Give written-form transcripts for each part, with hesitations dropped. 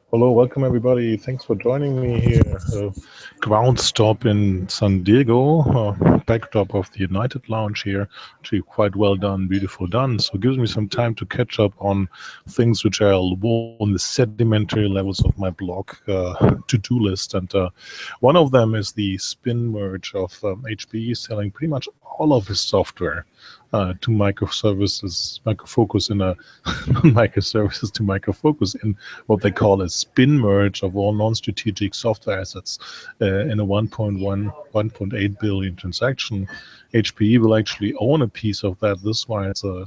Hello, welcome everybody. Thanks for joining me here. Ground stop in San Diego, backdrop of the United Lounge here. Actually quite well done, beautiful done. So it gives me some time to catch up on things which are on the sedimentary levels of my blog to-do list. And one of them is the spin merge of HPE selling pretty much all of his software to microservices, Microfocus in a microservices to Microfocus in what they call a spin merge of all non-strategic software assets in a 1.8 billion transaction. HPE will actually own a piece of that. This is why it's a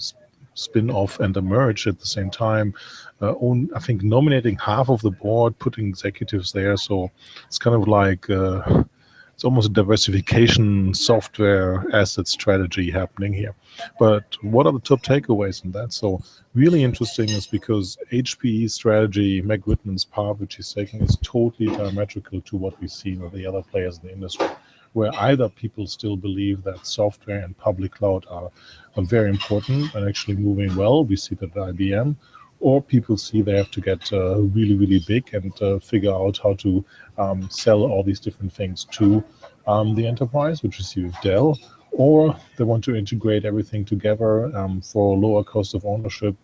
spin-off and a merge at the same time. I think nominating half of the board, putting executives there. So it's kind of like it's almost a diversification software asset strategy happening here. But what are the top takeaways in that? So really interesting is because HPE's strategy, Meg Whitman's path, which he's taking, is totally diametrical to what we see with the other players in the industry, where either people still believe that software and public cloud are very important and actually moving well. We see that at IBM. Or people see they have to get really, really big and figure out how to sell all these different things to the enterprise, which is with Dell. Or they want to integrate everything together for lower cost of ownership,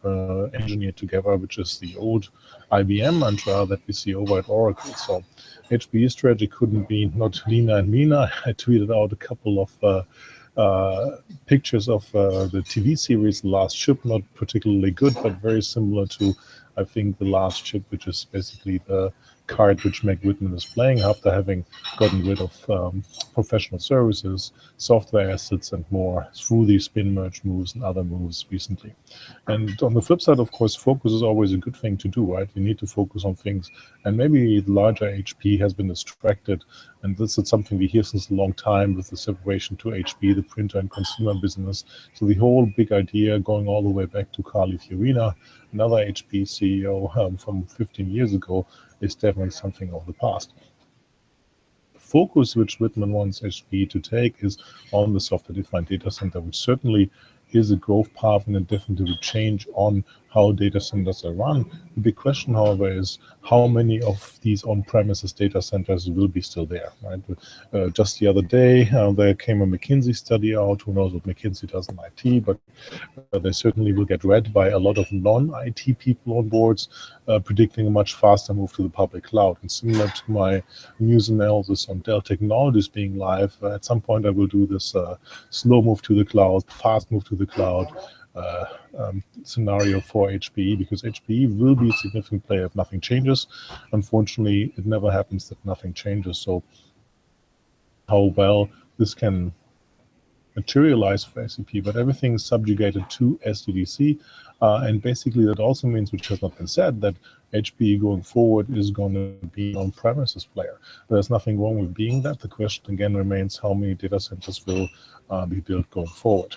engineered together, which is the old IBM mantra that we see over at Oracle. So HPE's strategy couldn't be not leaner and meaner. I tweeted out a couple of pictures of the TV series Last Ship, not particularly good, but very similar to, I think, The Last Ship, which is basically the card which Meg Whitman is playing after having gotten rid of professional services, software assets, and more through these spin merge moves and other moves recently. And on the flip side, of course, focus is always a good thing to do, right? You need to focus on things. And maybe the larger HP has been distracted. And this is something we hear since a long time with the separation to HP, the printer and consumer business. So the whole big idea going all the way back to Carly Fiorina, another HP CEO from 15 years ago, is definitely something of the past. Focus which Whitman wants HPE to take is on the software-defined data center, which certainly is a growth path and a definitely change on how data centers are run. The big question, however, is how many of these on-premises data centers will be still there, right? Just the other day, there came a McKinsey study out. Who knows what McKinsey does in IT, but they certainly will get read by a lot of non-IT people on boards, predicting a much faster move to the public cloud. And similar to my news analysis on Dell Technologies being live, at some point I will do this slow move to the cloud, fast move to the cloud scenario for HPE, because HPE will be a significant player if nothing changes. Unfortunately, it never happens that nothing changes. So how well this can materialize for SAP, but everything is subjugated to SDDC. And basically that also means, which has not been said, that HPE going forward is going to be an on-premises player. There's nothing wrong with being that. The question again remains how many data centers will be built going forward.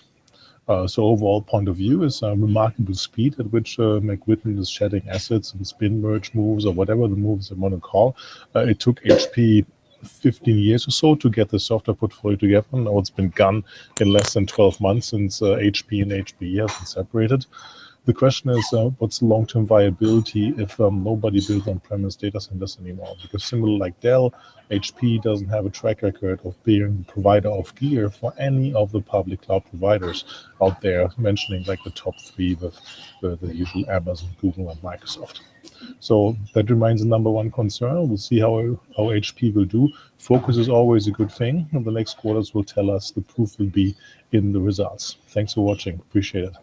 So overall point of view is remarkable speed at which Meg Whitman is shedding assets and spin merge moves or whatever the moves they want to call. It took HP 15 years or so to get the software portfolio together. Now it's been gone in less than 12 months since HP and HPE have been separated. The question is, what's the long-term viability if nobody builds on-premise data centers anymore? Because similar like Dell, HP doesn't have a track record of being the provider of gear for any of the public cloud providers out there, mentioning like the top three with the usual Amazon, Google, and Microsoft. So that remains the number one concern. We'll see how HP will do. Focus is always a good thing, and the next quarters will tell us. The proof will be in the results. Thanks for watching. Appreciate it.